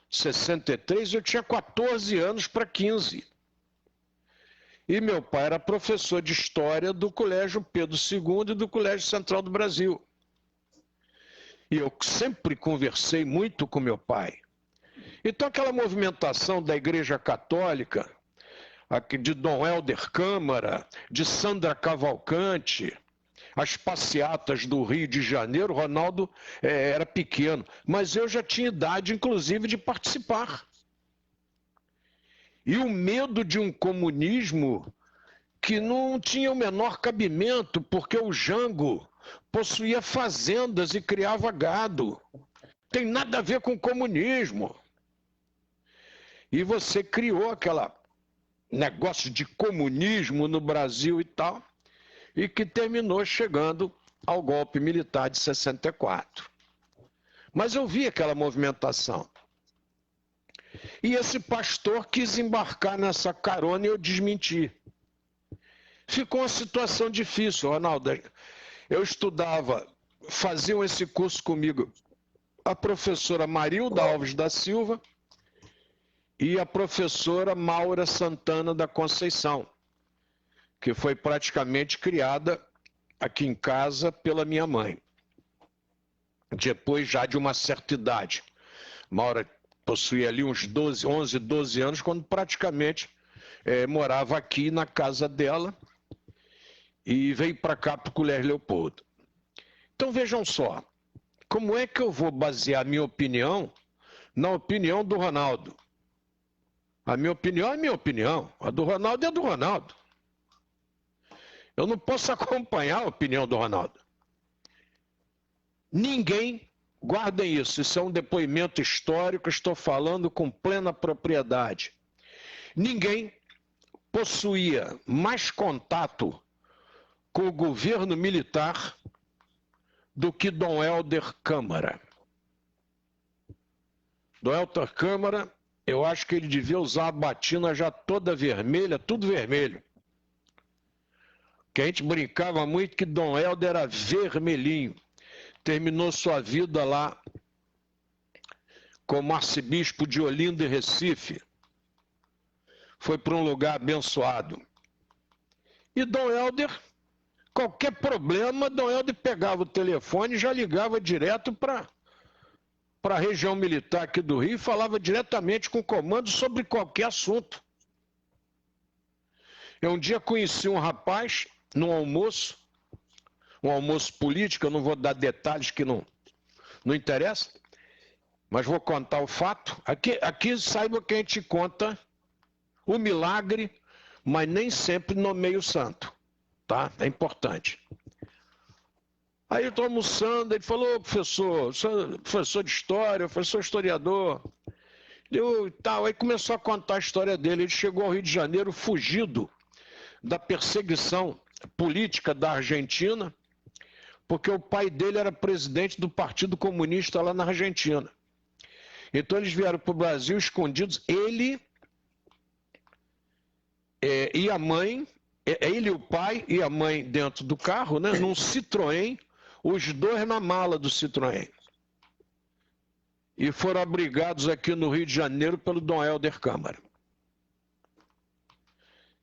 63, eu tinha 14 anos para 15. E meu pai era professor de História do Colégio Pedro II e do Colégio Central do Brasil. E eu sempre conversei muito com meu pai. Então aquela movimentação da Igreja Católica, de Dom Helder Câmara, de Sandra Cavalcante, as passeatas do Rio de Janeiro, Ronaldo era pequeno, mas eu já tinha idade, inclusive, de participar. E o medo de um comunismo que não tinha o menor cabimento, porque o Jango possuía fazendas e criava gado. Tem nada a ver com comunismo. E você criou aquele negócio de comunismo no Brasil e tal, e que terminou chegando ao golpe militar de 64. Mas eu vi aquela movimentação. E esse pastor quis embarcar nessa carona e eu desmenti. Ficou uma situação difícil, Ronaldo. Eu estudava, faziam esse curso comigo a professora Marilda Alves da Silva e a professora Maura Santana da Conceição, que foi praticamente criada aqui em casa pela minha mãe. Depois já de uma certa idade. Maura possuía ali uns 11, 12 anos, quando praticamente morava aqui na casa dela e veio para cá para o Colégio Leopoldo. Então vejam só, como é que eu vou basear minha opinião na opinião do Ronaldo? A minha opinião é minha opinião, a do Ronaldo é a do Ronaldo. Eu não posso acompanhar a opinião do Ronaldo. Ninguém, guardem isso é um depoimento histórico, estou falando com plena propriedade. Ninguém possuía mais contato com o governo militar do que Dom Helder Câmara. Dom Helder Câmara, eu acho que ele devia usar a batina já toda vermelha, tudo vermelho. Que a gente brincava muito que Dom Helder era vermelhinho. Terminou sua vida lá como arcebispo de Olinda e Recife. Foi para um lugar abençoado. E Dom Helder, qualquer problema, Dom Helder pegava o telefone e já ligava direto para a região militar aqui do Rio e falava diretamente com o comando sobre qualquer assunto. Eu um dia conheci um rapaz num almoço, um almoço político, eu não vou dar detalhes que não interessa, mas vou contar o fato. Aqui saiba que a gente conta o milagre, mas nem sempre no meio santo, tá? É importante. Aí eu estou almoçando, ele falou, professor, sou professor de história, professor historiador, e tal. Aí começou a contar a história dele. Ele chegou ao Rio de Janeiro fugido da perseguição política da Argentina, porque o pai dele era presidente do Partido Comunista lá na Argentina. Então eles vieram para o Brasil escondidos, ele e a mãe, ele, o pai e a mãe dentro do carro, né, num Citroën, os dois na mala do Citroën. E foram abrigados aqui no Rio de Janeiro pelo Dom Helder Câmara.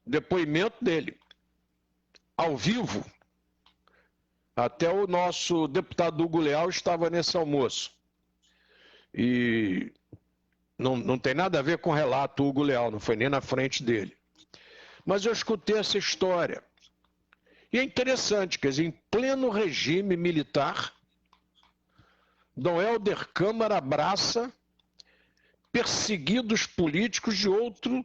Depoimento dele, ao vivo. Até o nosso deputado Hugo Leal estava nesse almoço. E não tem nada a ver com o relato do Hugo Leal, não foi nem na frente dele. Mas eu escutei essa história. E é interessante, quer dizer, em pleno regime militar, Dom Helder Câmara abraça perseguidos políticos de outro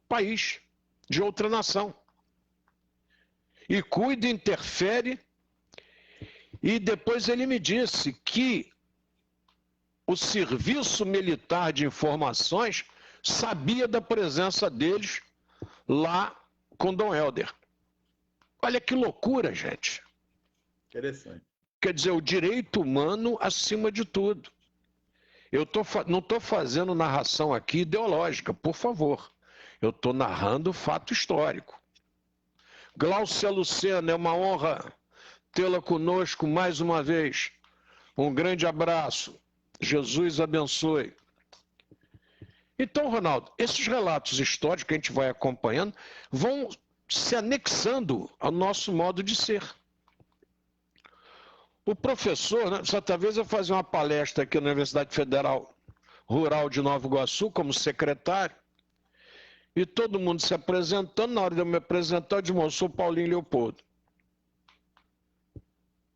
país, de outra nação. E cuida, interfere. E depois ele me disse que o Serviço Militar de Informações sabia da presença deles lá com Dom Helder. Olha que loucura, gente. Interessante. Quer dizer, o direito humano acima de tudo. Eu não estou fazendo narração aqui ideológica, por favor. Eu estou narrando fato histórico. Gláucia Lucena, é uma honra tê-la conosco mais uma vez. Um grande abraço. Jesus abençoe. Então, Ronaldo, esses relatos históricos que a gente vai acompanhando vão se anexando ao nosso modo de ser. O professor, né, certa vez eu fazia uma palestra aqui na Universidade Federal Rural de Nova Iguaçu como secretário, e todo mundo se apresentando. Na hora de eu me apresentar, eu disse, eu sou Paulinho Leopoldo.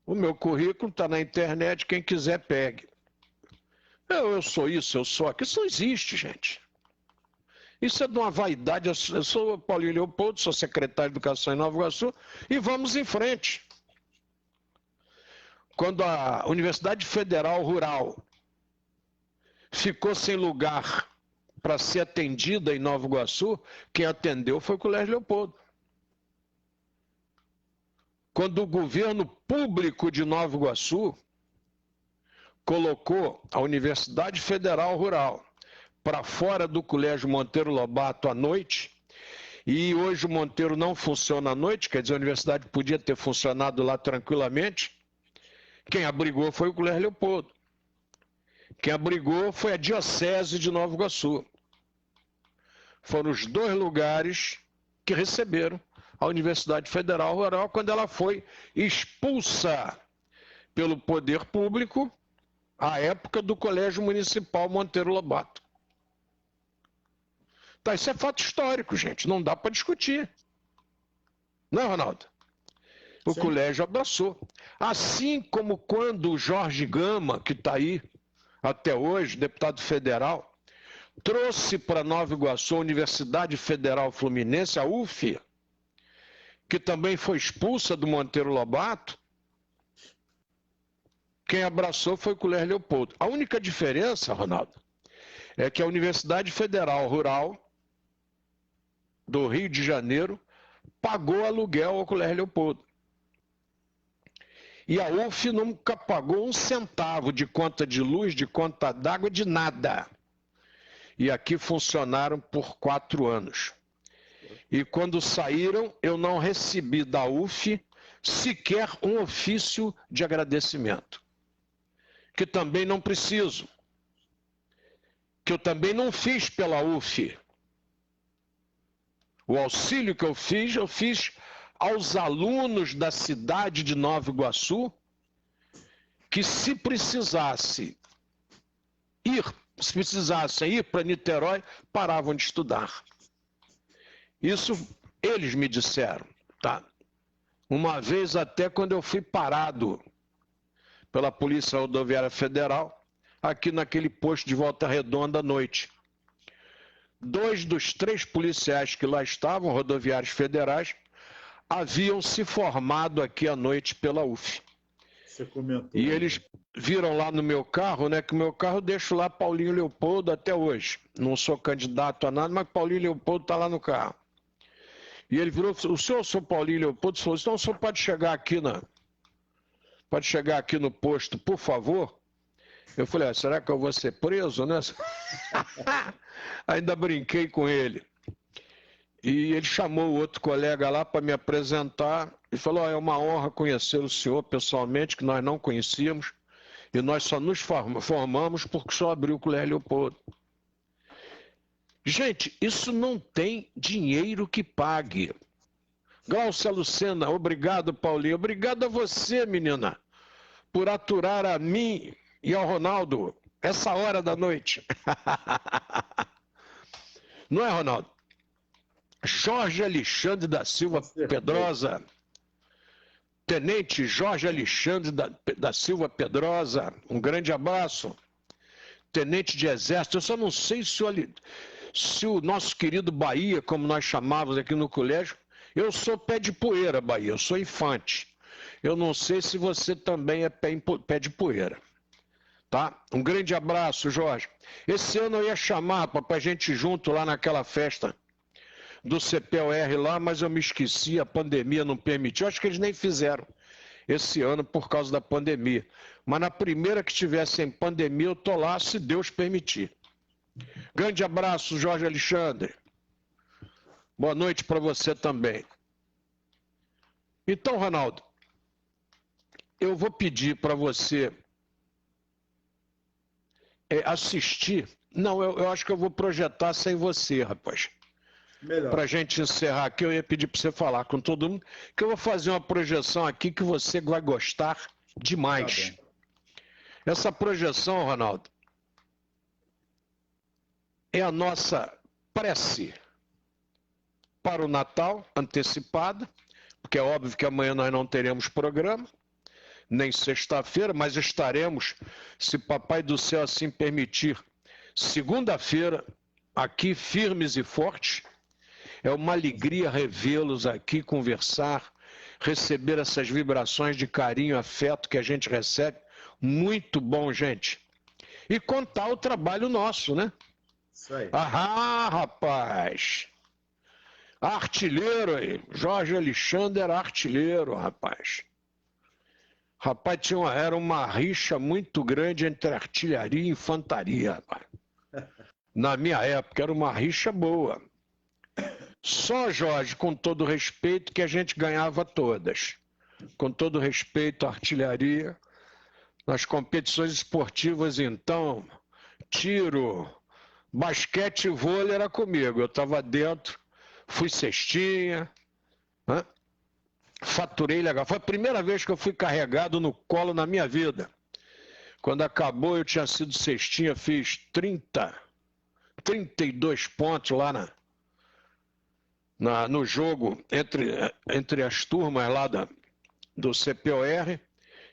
O meu currículo está na internet, quem quiser pegue. Eu sou isso, eu sou aquilo. Isso não existe, gente. Isso é de uma vaidade. Eu sou Paulinho Leopoldo, sou secretário de Educação em Nova Iguaçu, e vamos em frente. Quando a Universidade Federal Rural ficou sem lugar para ser atendida em Nova Iguaçu, quem atendeu foi o Colégio Leopoldo. Quando o governo público de Nova Iguaçu colocou a Universidade Federal Rural para fora do Colégio Monteiro Lobato à noite, e hoje o Monteiro não funciona à noite, quer dizer, a universidade podia ter funcionado lá tranquilamente, quem abrigou foi o Colégio Leopoldo. Quem abrigou foi a Diocese de Nova Iguaçu. Foram os dois lugares que receberam a Universidade Federal Rural quando ela foi expulsa pelo poder público à época do Colégio Municipal Monteiro Lobato. Tá, isso é fato histórico, gente, não dá para discutir. Não é, Ronaldo? O Sim. colégio abraçou. Assim como quando o Jorge Gama, que está aí até hoje, deputado federal, trouxe para Nova Iguaçu a Universidade Federal Fluminense, a UF, que também foi expulsa do Monteiro Lobato, quem abraçou foi o Colégio Leopoldo. A única diferença, Ronaldo, é que a Universidade Federal Rural do Rio de Janeiro pagou aluguel ao Colégio Leopoldo. E a UF nunca pagou um centavo de conta de luz, de conta d'água, de nada. E aqui funcionaram por 4 anos. E quando saíram, eu não recebi da UF sequer um ofício de agradecimento. Que também não preciso. Que eu também não fiz pela UF. O auxílio que eu fiz aos alunos da cidade de Nova Iguaçu, que se precisassem ir para Niterói, paravam de estudar. Isso eles me disseram, tá? Uma vez até quando eu fui parado pela Polícia Rodoviária Federal, aqui naquele posto de Volta Redonda à noite. 2 dos 3 policiais que lá estavam, rodoviários federais, haviam se formado aqui à noite pela UF. Você comentou. E eles viram lá no meu carro, né, que o meu carro eu deixo lá Paulinho Leopoldo até hoje. Não sou candidato a nada, mas Paulinho Leopoldo está lá no carro. E ele virou, o senhor, sou Paulinho Leopoldo, falou, então o senhor pode chegar aqui no posto, por favor? Eu falei, será que eu vou ser preso, né? Ainda brinquei com ele. E ele chamou o outro colega lá para me apresentar e falou, é uma honra conhecer o senhor pessoalmente, que nós não conhecíamos, e nós só nos formamos porque só abriu o Colégio Leopoldo. Gente, isso não tem dinheiro que pague. Glaucia Lucena, obrigado, Paulinho. Obrigado a você, menina, por aturar a mim e ao Ronaldo essa hora da noite. Não é, Ronaldo? Jorge Alexandre da Silva Pedrosa. Tenente Jorge Alexandre da Silva Pedrosa, um grande abraço. Tenente de Exército, eu só não sei se o nosso querido Bahia, como nós chamávamos aqui no colégio, eu sou pé de poeira, Bahia, eu sou infante. Eu não sei se você também é pé de poeira. Tá? Um grande abraço, Jorge. Esse ano eu ia chamar para a gente ir junto lá naquela festa do CPOR lá, mas eu me esqueci, a pandemia não permitiu. Acho que eles nem fizeram esse ano por causa da pandemia. Mas na primeira que tiver sem pandemia, eu tô lá, se Deus permitir. Grande abraço, Jorge Alexandre. Boa noite para você também. Então, Ronaldo, eu vou pedir para você assistir. Não, eu acho que eu vou projetar sem você, rapaz. Para a gente encerrar aqui, eu ia pedir para você falar com todo mundo, que eu vou fazer uma projeção aqui que você vai gostar demais. Tá. Essa projeção, Ronaldo, é a nossa prece para o Natal antecipada, porque é óbvio que amanhã nós não teremos programa, nem sexta-feira, mas estaremos, se Papai do Céu assim permitir, segunda-feira, aqui firmes e fortes. É uma alegria revê-los aqui, conversar, receber essas vibrações de carinho, afeto que a gente recebe. Muito bom, gente. E contar o trabalho nosso, né? Isso aí. Ah, rapaz! Artilheiro aí. Jorge Alexandre era artilheiro, rapaz. Rapaz, era uma rixa muito grande entre artilharia e infantaria, rapaz. Na minha época, era uma rixa boa. Só, Jorge, com todo respeito, que a gente ganhava todas. Com todo respeito à artilharia. Nas competições esportivas, então, tiro, basquete e vôlei era comigo. Eu estava dentro, fui cestinha, Hã? Faturei legal. Foi a primeira vez que eu fui carregado no colo na minha vida. Quando acabou, eu tinha sido cestinha, fiz 32 pontos lá no jogo entre as turmas lá do CPOR.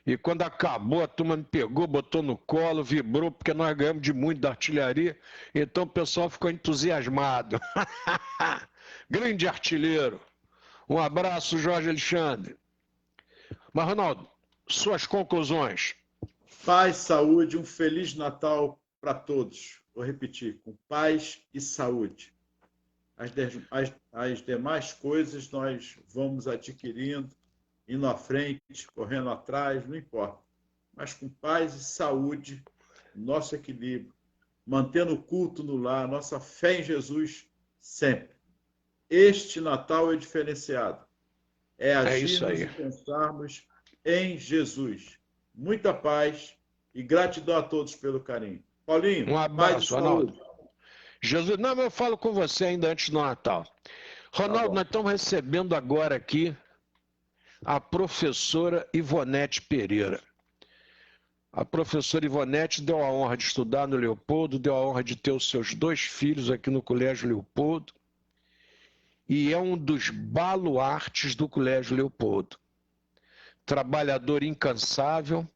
E quando acabou, a turma me pegou, botou no colo, vibrou, porque nós ganhamos de muito da artilharia. Então o pessoal ficou entusiasmado. Grande artilheiro. Um abraço, Jorge Alexandre. Mas, Ronaldo, suas conclusões. Paz, saúde, um Feliz Natal para todos. Vou repetir, com paz e saúde. As demais coisas nós vamos adquirindo, indo à frente, correndo atrás, não importa. Mas com paz e saúde, nosso equilíbrio, mantendo o culto no lar, nossa fé em Jesus sempre. Este Natal é diferenciado. É agirmos e pensarmos em Jesus. Muita paz e gratidão a todos pelo carinho. Paulinho, um abraço, Ronaldo. Jesus, não, eu falo com você ainda antes do Natal. Ronaldo, nós estamos recebendo agora aqui a professora Ivonete Pereira. A professora Ivonete deu a honra de estudar no Leopoldo, deu a honra de ter os seus 2 filhos aqui no Colégio Leopoldo e é um dos baluartes do Colégio Leopoldo. Trabalhador incansável.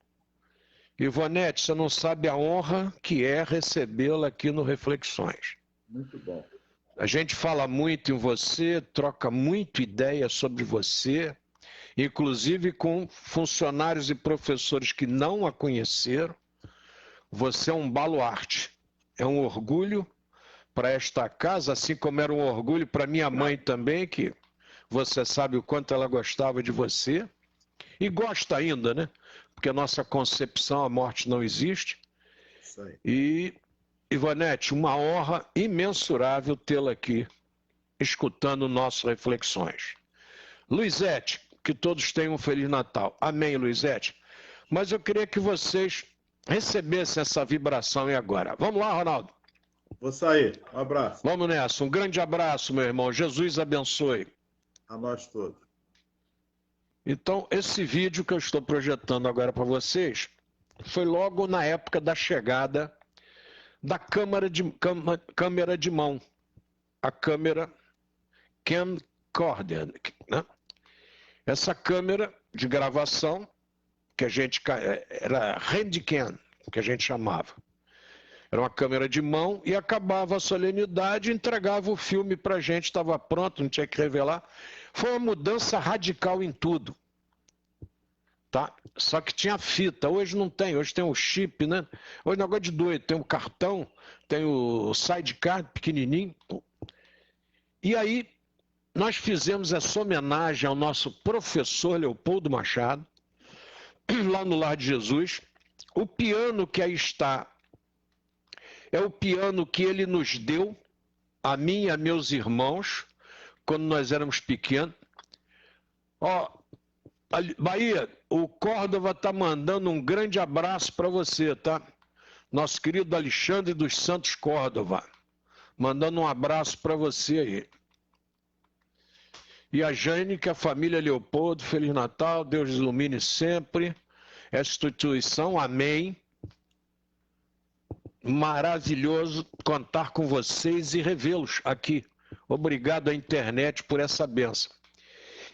Ivonete, você não sabe a honra que é recebê-la aqui no Reflexões. Muito bom. A gente fala muito em você, troca muito ideia sobre você, inclusive com funcionários e professores que não a conheceram. Você é um baluarte, é um orgulho para esta casa, assim como era um orgulho para minha mãe também, que você sabe o quanto ela gostava de você, e gosta ainda, né? Porque a nossa concepção, a morte não existe. Isso aí. E, Ivonete, uma honra imensurável tê-la aqui, escutando nossas reflexões. Luizete, que todos tenham um Feliz Natal. Amém, Luizete. Mas eu queria que vocês recebessem essa vibração e agora. Vamos lá, Ronaldo? Vou sair. Um abraço. Vamos nessa. Um grande abraço, meu irmão. Jesus abençoe. A nós todos. Então, esse vídeo que eu estou projetando agora para vocês foi logo na época da chegada da câmera de mão, a câmera camcorder, né? Essa câmera de gravação, que a gente era handcam, que a gente chamava. Era uma câmera de mão e acabava a solenidade, entregava o filme para a gente, estava pronto, não tinha que revelar. Foi uma mudança radical em tudo. Tá? Só que tinha fita, hoje não tem, hoje tem o chip, né? Hoje é um negócio de doido, tem o cartão, tem o sidecar pequenininho. E aí nós fizemos essa homenagem ao nosso professor Leopoldo Machado, lá no Lar de Jesus. O piano que aí está é o piano que ele nos deu, a mim e a meus irmãos, quando nós éramos pequenos. Ó, Bahia, o Córdova está mandando um grande abraço para você, tá? Nosso querido Alexandre dos Santos Córdova, mandando um abraço para você aí. E a Jane, que é a família Leopoldo, Feliz Natal, Deus ilumine sempre essa instituição, amém. Maravilhoso contar com vocês e revê-los aqui. Obrigado à internet por essa bênção.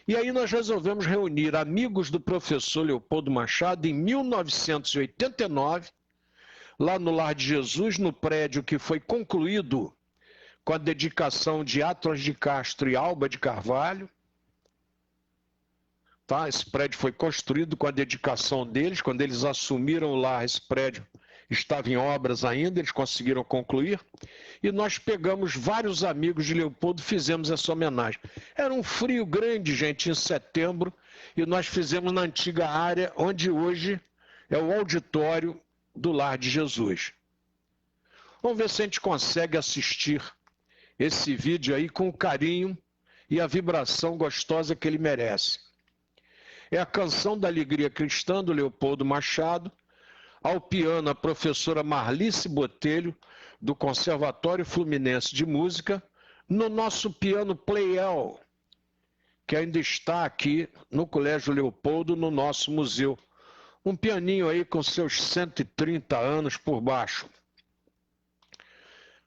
E aí nós resolvemos reunir amigos do professor Leopoldo Machado em 1989, lá no Lar de Jesus, no prédio que foi concluído com a dedicação de Atlas de Castro e Alba de Carvalho. Tá? Esse prédio foi construído com a dedicação deles. Quando eles assumiram o lar, esse prédio estava em obras ainda, eles conseguiram concluir. E nós pegamos vários amigos de Leopoldo e fizemos essa homenagem. Era um frio grande, gente, em setembro, e nós fizemos na antiga área onde hoje é o auditório do Lar de Jesus. Vamos ver se a gente consegue assistir esse vídeo aí com o carinho e a vibração gostosa que ele merece. É a Canção da Alegria Cristã, do Leopoldo Machado, ao piano a professora Marlice Botelho, do Conservatório Fluminense de Música, no nosso piano Pleyel, que ainda está aqui no Colégio Leopoldo, no nosso museu. Um pianinho aí com seus 130 anos por baixo.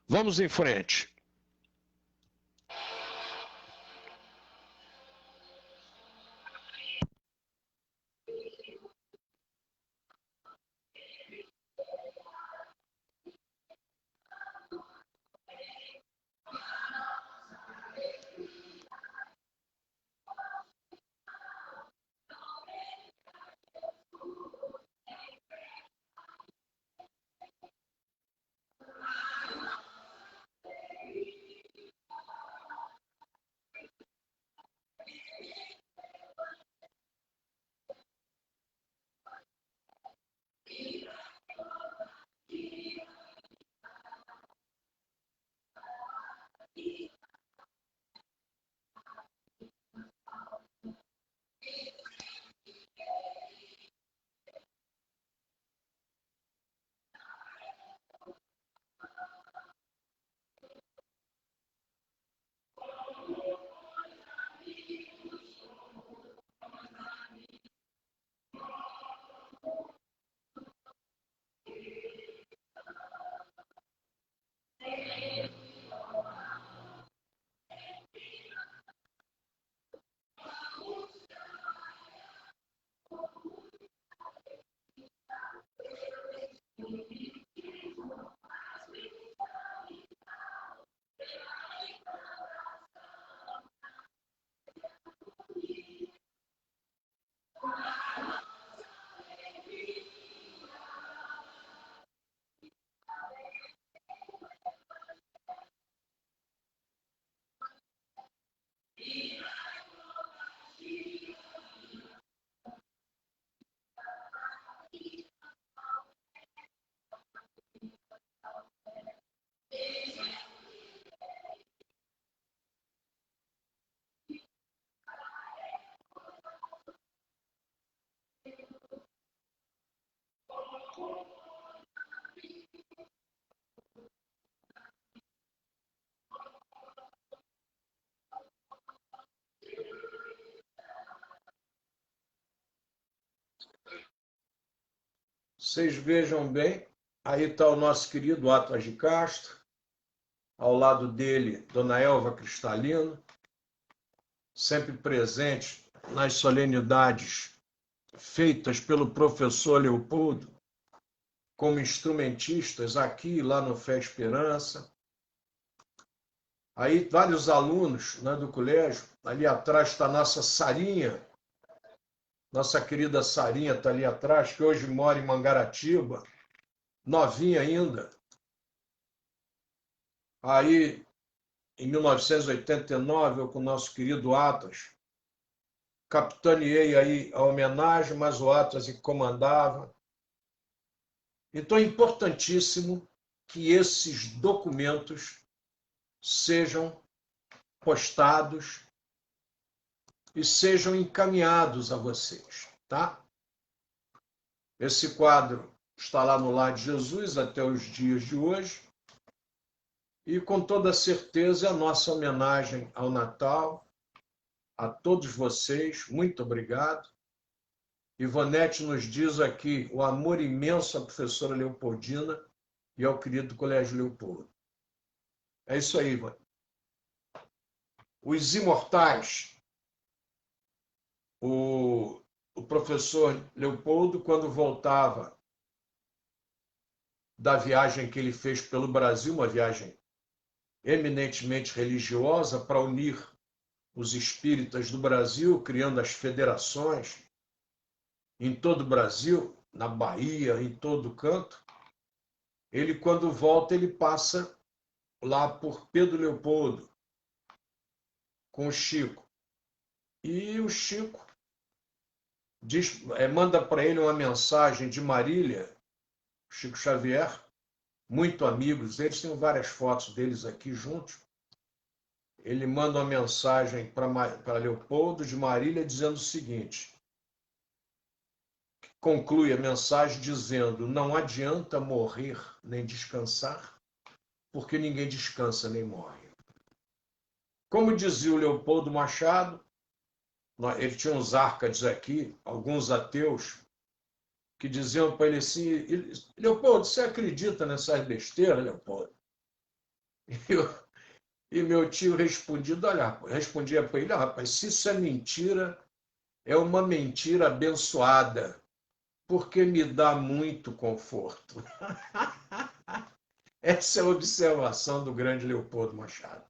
Vamos em frente. Vocês vejam bem, aí está o nosso querido Atlas de Castro, ao lado dele, Dona Elva Cristalino, sempre presente nas solenidades feitas pelo professor Leopoldo, como instrumentistas aqui e lá no Fé Esperança. Aí vários alunos, né, do colégio, ali atrás está a nossa Sarinha, nossa querida Sarinha está ali atrás, que hoje mora em Mangaratiba, novinha ainda. Aí, em 1989, eu com o nosso querido Atlas, capitaneei aí a homenagem, mas o Atlas que comandava. Então é importantíssimo que esses documentos sejam postados e sejam encaminhados a vocês, tá? Esse quadro está lá no Lar de Jesus até os dias de hoje e com toda certeza é a nossa homenagem ao Natal, a todos vocês, muito obrigado. Ivonete nos diz aqui o amor imenso à professora Leopoldina e ao querido Colégio Leopoldo. É isso aí, Ivone. Os imortais. O professor Leopoldo, quando voltava da viagem que ele fez pelo Brasil, uma viagem eminentemente religiosa para unir os espíritas do Brasil, criando as federações em todo o Brasil, na Bahia, em todo canto. Ele, quando volta, ele passa lá por Pedro Leopoldo com o Chico. E o Chico manda para ele uma mensagem de Marília, Chico Xavier, muito amigos deles, tenho várias fotos deles aqui juntos. Ele manda uma mensagem para Leopoldo de Marília dizendo o seguinte, conclui a mensagem dizendo, não adianta morrer nem descansar, porque ninguém descansa nem morre. Como dizia o Leopoldo Machado, ele tinha uns árcades aqui, alguns ateus, que diziam para ele assim: Leopoldo, você acredita nessas besteiras, Leopoldo? E meu tio respondia para ele: rapaz, se isso é mentira, é uma mentira abençoada, porque me dá muito conforto. Essa é a observação do grande Leopoldo Machado.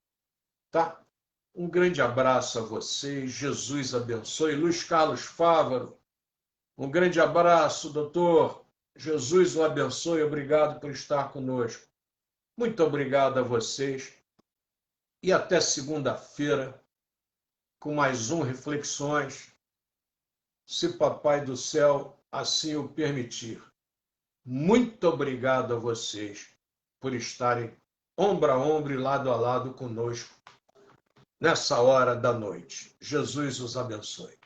Tá? Um grande abraço a vocês, Jesus abençoe. Luiz Carlos Fávaro, um grande abraço, doutor. Jesus o abençoe, obrigado por estar conosco. Muito obrigado a vocês e até segunda-feira com mais um Reflexões, se Papai do Céu assim o permitir. Muito obrigado a vocês por estarem ombro a ombro e lado a lado conosco nessa hora da noite. Jesus os abençoe.